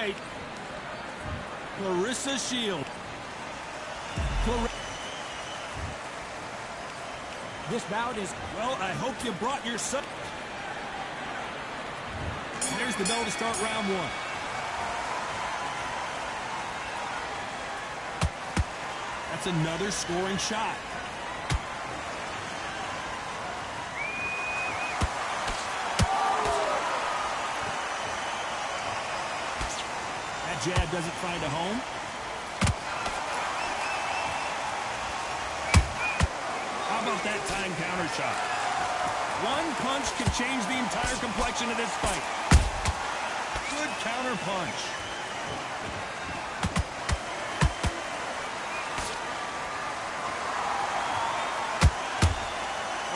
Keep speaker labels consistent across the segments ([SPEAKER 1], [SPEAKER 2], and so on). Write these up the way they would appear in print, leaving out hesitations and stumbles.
[SPEAKER 1] right. Clarissa Shield. This bout is, well, I hope you brought your son. There's the bell to start round one. That's another scoring shot. That jab doesn't find a home. How about that time counter shot? One punch could change the entire complexion of this fight. Good counter punch.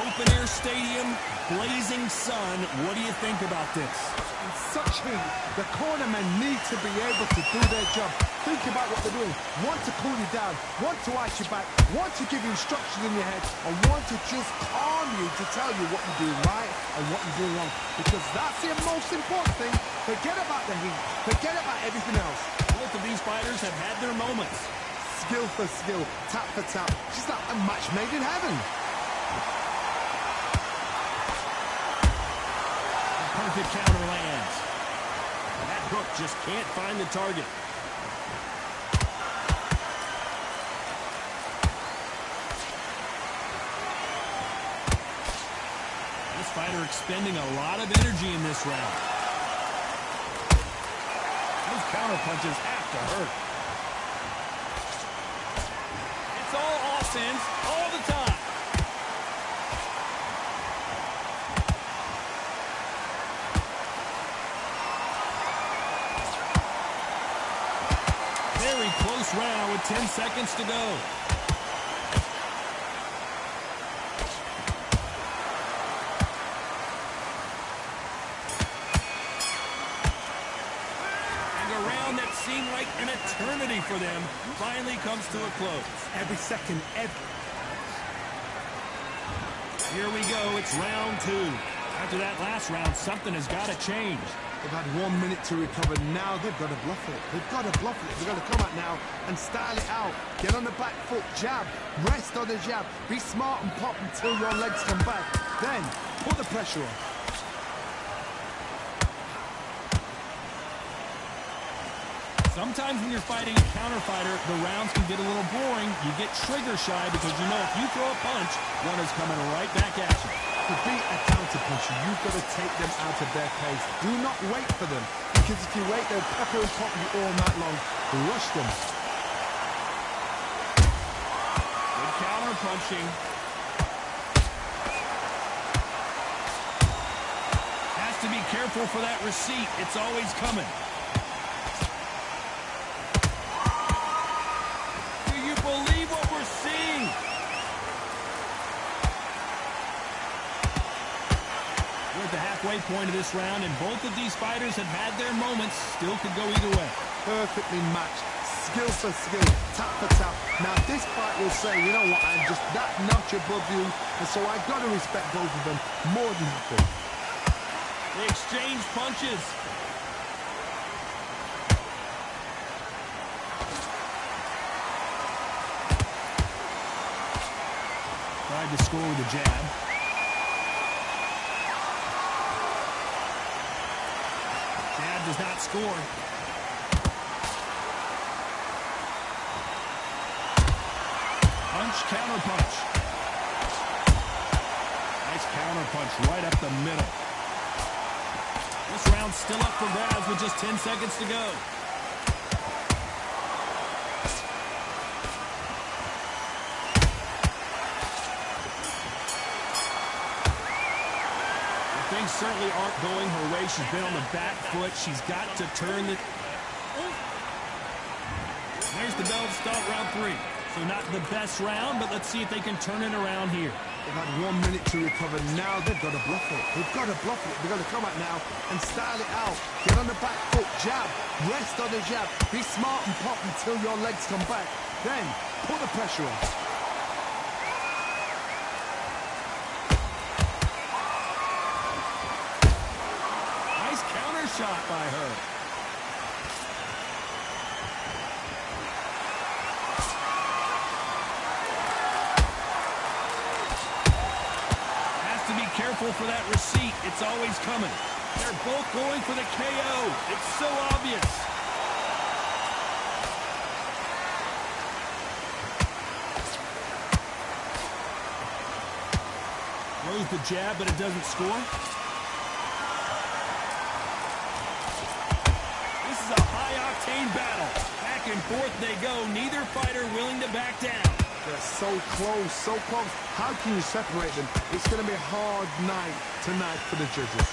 [SPEAKER 1] Open air stadium, blazing sun. What do you think about this?
[SPEAKER 2] In such heat, the cornermen need to be able to do their job. Think about what they're doing. One to cool you down, one to ice you back, one to give you instructions in your head, and one to just calm you to tell you what you're doing right and what you're doing wrong. Because that's the most important thing. Forget about the heat. Forget about everything else.
[SPEAKER 1] Both of these fighters have had their moments.
[SPEAKER 2] Skill for skill, tap for tap. Just like a match made in heaven.
[SPEAKER 1] Perfect counter lands. That hook just can't find the target. This fighter expending a lot of energy in this round. Those counter punches have to hurt. It's all offense all the time. Very close round with 10 seconds to go. And a round that seemed like an eternity for them finally comes to a close.
[SPEAKER 2] Every second,
[SPEAKER 1] Here we go, it's round two. After that last round, something has got to change.
[SPEAKER 2] They've had 1 minute to recover. Now they've got to bluff it. They've got to bluff it. They've got to come out now and style it out. Get on the back foot, jab, rest on the jab. Be smart and pop until your legs come back. Then put the pressure on.
[SPEAKER 1] Sometimes when you're fighting a counter fighter, the rounds can get a little boring. You get trigger shy because you know if you throw a punch, one is coming right back at you.
[SPEAKER 2] To beat a counter puncher, you've got to take them out of their pace. Do not wait for them, because if you wait, they'll pepper and pop you all night long. Rush them.
[SPEAKER 1] Good counter punching. Has to be careful for that receipt. It's always coming. Do you believe what we're seeing? We're at the halfway point of this round, and both of these fighters have had their moments. Still could go either way.
[SPEAKER 2] Perfectly matched. Skill for skill, tap for tap. Now this fight will say, you know what, I'm just that notch above you, and so I got to respect both of them more than happy.
[SPEAKER 1] They exchange punches. Tried to score with a jab. Jab does not score. Punch, counter punch. Nice counter punch right up the middle. This round's still up for grabs with just 10 seconds to go. Things certainly aren't going her way. She's been on the back foot. She's got to turn the... There's the bell to start round three. So not the best round, but let's see if they can turn it around here.
[SPEAKER 2] They've had 1 minute to recover. Now they've got to bluff it. They've got to bluff it. They've got to come out now and style it out. Get on the back foot, jab, rest on the jab. Be smart and pop until your legs come back. Then put the pressure on.
[SPEAKER 1] Nice counter shot by her. careful for that receipt. It's always coming. They're both going for the KO. It's so obvious. Throws the jab, but it doesn't score. This is a high-octane battle. Back and forth they go. Neither fighter willing to back down.
[SPEAKER 2] They're so close, so close. How can you separate them? It's going to be a hard night tonight for the judges.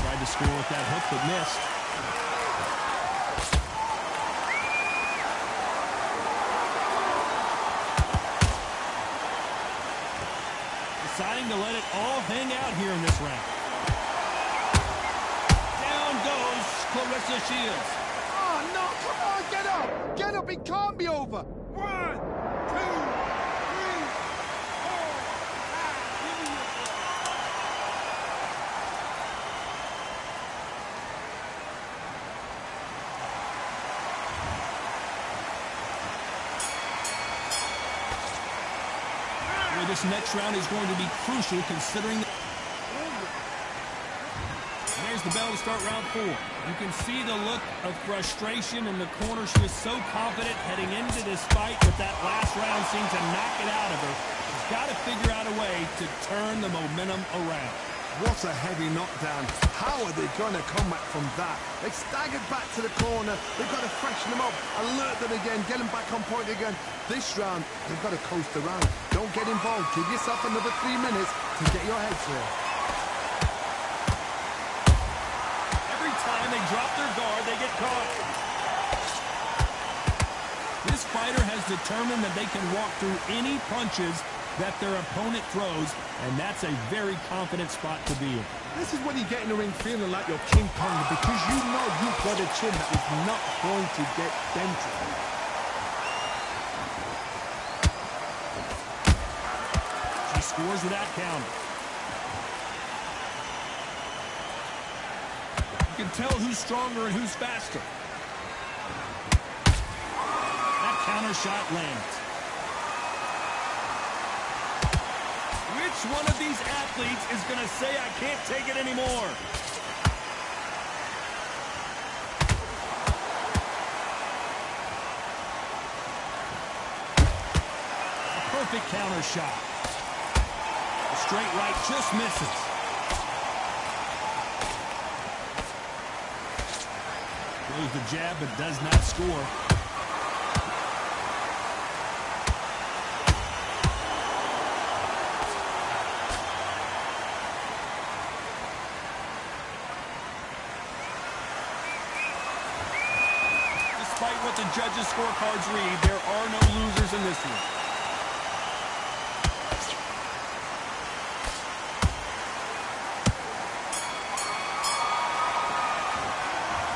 [SPEAKER 1] Tried to score with that hook, but missed. Deciding to let it all hang out here in this round. Down goes Clarissa Shields.
[SPEAKER 2] Oh, no, come on, get up. Get up, it can't be over. 1, 2, 3, 4, 5, give me your...
[SPEAKER 1] This next round is going to be crucial considering... There's the bell to start round 4. You can see the look of frustration in the corner. She was so confident heading into this fight, but that last round seemed to knock it out of her. She's got to figure out a way to turn the momentum around.
[SPEAKER 2] What a heavy knockdown. How are they going to come back from that? They staggered back to the corner. They've got to freshen them up, alert them again, get them back on point again. This round, they've got to coast around. Don't get involved. Give yourself another 3 minutes to get your head clear.
[SPEAKER 1] Every time they drop their guard, they get caught. This fighter has determined that they can walk through any punches that their opponent throws, and that's a very confident spot to be in.
[SPEAKER 2] This is when you get in the ring feeling like you're King Kong, because you know you've got a chin that is not going to get dented.
[SPEAKER 1] She scores with that counter. You can tell who's stronger and who's faster. That counter shot lands. Which one of these athletes is going to say, I can't take it anymore? A perfect counter shot. The straight right just misses. Throws the jab, but does not score. Despite what the judges' scorecards read, there are no losers in this one.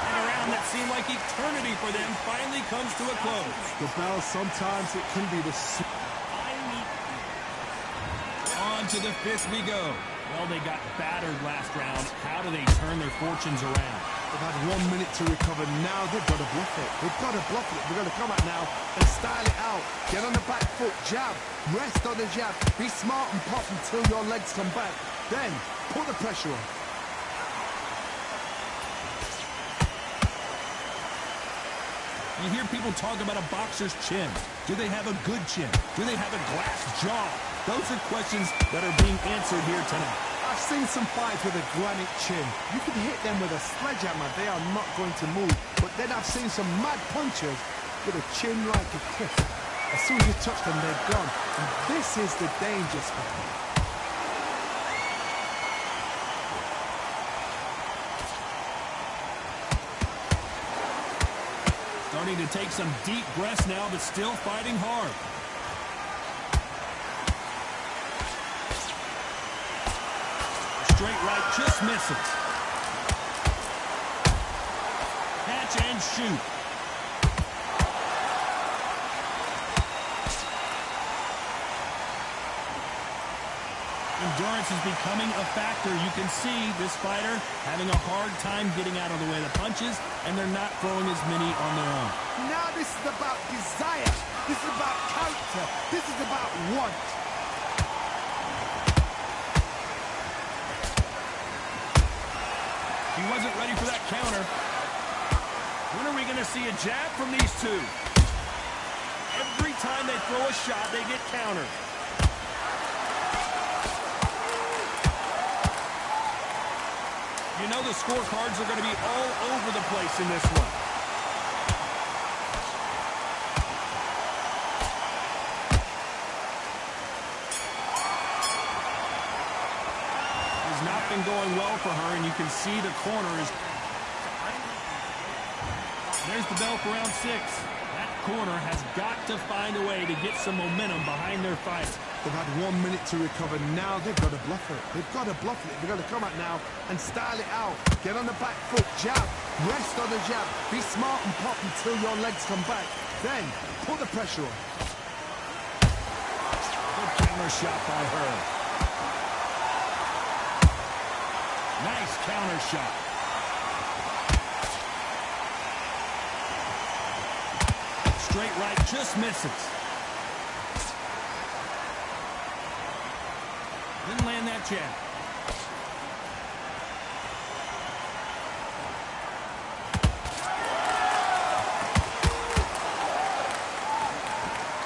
[SPEAKER 1] And a round that seemed like eternity for them finally comes to a close.
[SPEAKER 2] The bell, sometimes it can be the...
[SPEAKER 1] On to the fifth we go. Well, they got battered last round. How do they turn their fortunes around?
[SPEAKER 2] They've had 1 minute to recover. Now they've got to bluff it. They've got to bluff it. They've got to come out now and style it out. Get on the back foot, jab, rest on the jab. Be smart and pop until your legs come back. Then put the pressure on.
[SPEAKER 1] You hear people talk about a boxer's chin. Do they have a good chin? Do they have a glass jaw? Those are questions that are being answered here tonight.
[SPEAKER 2] I've seen some fights with a granite chin. You can hit them with a sledgehammer. They are not going to move. But then I've seen some mad punchers with a chin like a cliff. As soon as you touch them, they're gone. And this is the danger spot.
[SPEAKER 1] Starting to take some deep breaths now, but still fighting hard. The straight right just misses. Catch and shoot. Endurance is becoming a factor. You can see this fighter having a hard time getting out of the way of the punches, and they're not throwing as many on their own.
[SPEAKER 2] Now this is about desire. This is about character. This is about want.
[SPEAKER 1] He wasn't ready for that counter. When are we going to see a jab from these two? Every time they throw a shot, they get countered. You know the scorecards are going to be all over the place in this one. It's not been going well for her, and you can see the corner is... There's the bell for round 6. That corner has got to find a way to get some momentum behind their fight.
[SPEAKER 2] They've had 1 minute to recover. Now they've got to bluff it. They've got to bluff it. They've got to come out now and style it out. Get on the back foot, jab, rest on the jab. Be smart and pop until your legs come back. Then put the pressure on.
[SPEAKER 1] Good counter shot by her. Nice counter shot. Straight right, just misses. Didn't land that jab.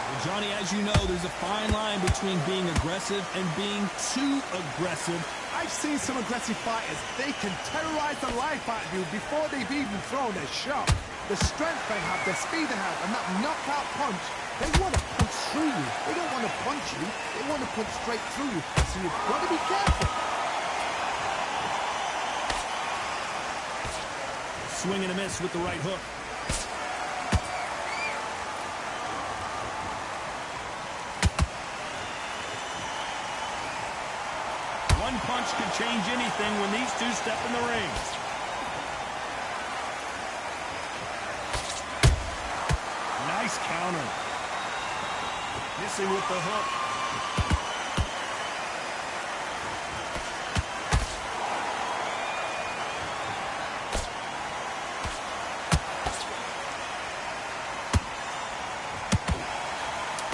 [SPEAKER 1] Well, Johnny, as you know, there's a fine line between being aggressive and being too aggressive.
[SPEAKER 2] I've seen some aggressive fighters. They can terrorize the life out of you before they've even thrown a shot. The strength they have, the speed they have, and that knockout punch, they want to punch through you. They don't want to punch you. They want to punch straight through you. So you've got to be careful.
[SPEAKER 1] Swing and a miss with the right hook. One punch could change anything when these two step in the ring. Nice counter. Missing with the hook.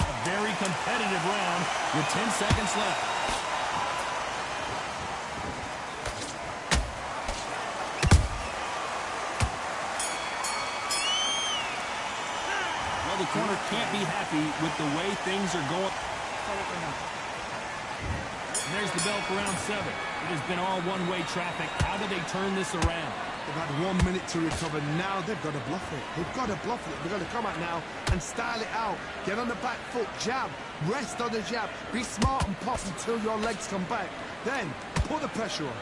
[SPEAKER 1] A very competitive round with 10 seconds left. The corner can't be happy with the way things are going. And there's the bell for round 7. It has been all one-way traffic. How do they turn this around?
[SPEAKER 2] They've had 1 minute to recover. Now they've got to bluff it. They've got to bluff it. They've got to come out now and style it out. Get on the back foot, jab, rest on the jab. Be smart and pop until your legs come back. Then put the pressure on.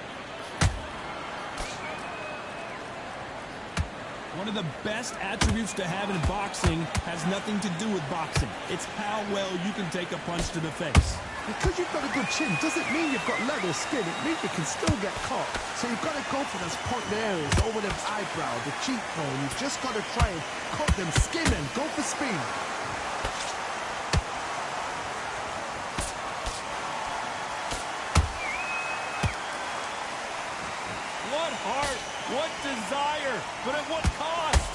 [SPEAKER 1] One of the best attributes to have in boxing has nothing to do with boxing. It's how well you can take a punch to the face.
[SPEAKER 2] Because you've got a good chin doesn't mean you've got leather skin. It means you can still get caught. So you've got to go for those point areas, over the eyebrow, the cheekbone. You've just got to try and cut them, skin them, go for speed.
[SPEAKER 1] What heart, what desire, but at what cost?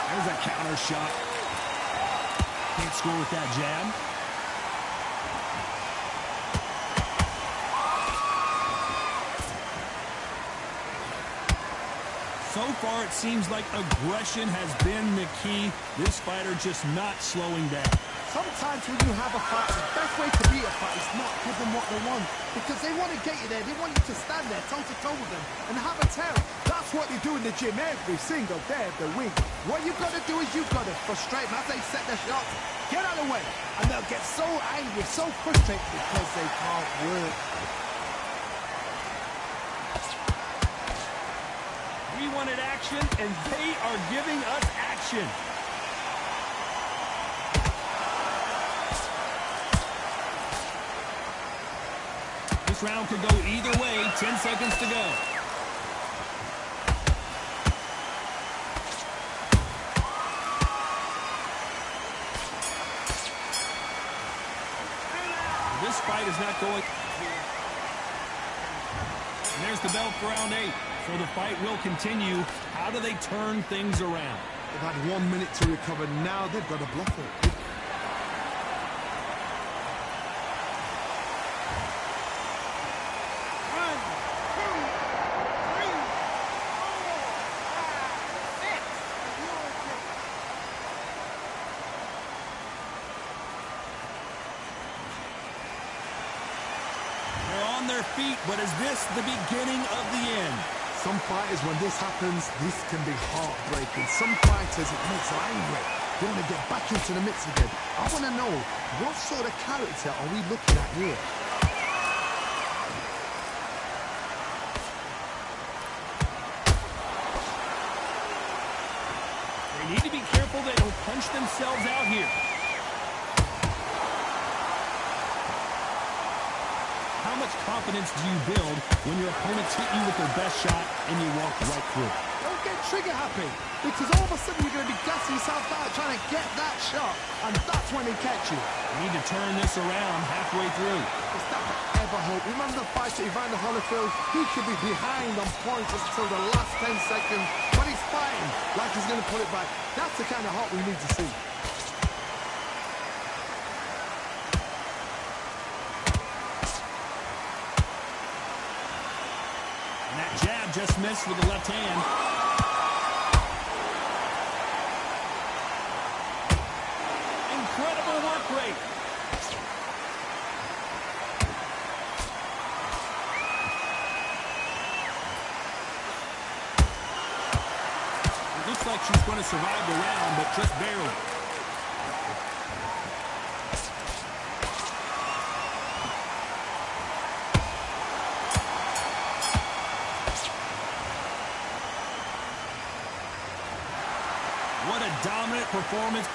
[SPEAKER 1] There's a counter shot. Can't score with that jab. So far, it seems like aggression has been the key. This fighter just not slowing down.
[SPEAKER 2] Sometimes when you have a fight, the best way to beat a fight is not give them what they want. Because they want to get you there. They want you to stand there toe-to-toe with them and have a tell. That's what they do in the gym every single day of the week. What you've got to do is you've got to frustrate them as they set their shots. Get out of the way. And they'll get so angry, so frustrated because they can't work.
[SPEAKER 1] We wanted action, and they are giving us action. This round could go either way. 10 seconds to go. fight is not going. And there's the bell for round 8. So the fight will continue. How do they turn things around?
[SPEAKER 2] They've had 1 minute to recover. Now they've got to bluff it.
[SPEAKER 1] On their feet, but is this the beginning of the end?
[SPEAKER 2] Some fighters, when this happens, this can be heartbreaking. Some fighters, it makes them angry. They want to get back into the mix again. I want to know, what sort of character are we looking at here?
[SPEAKER 1] They need to be careful they don't punch themselves out here. How much confidence do you build when your opponents hit you with their best shot and you walk right through?
[SPEAKER 2] Don't get trigger happy, because all of a sudden you're going to be gassing yourself out trying to get that shot, and that's when they catch you.
[SPEAKER 1] You need to turn this around halfway through.
[SPEAKER 2] It's that ever hope. Remember the fight at Evander Holyfield? He could be behind on points until the last 10 seconds, but he's fighting like he's going to pull it back. That's the kind of hope we need to see.
[SPEAKER 1] Jab just missed with the left hand. Incredible work rate. It looks like she's going to survive the round, but just barely. What a dominant performance.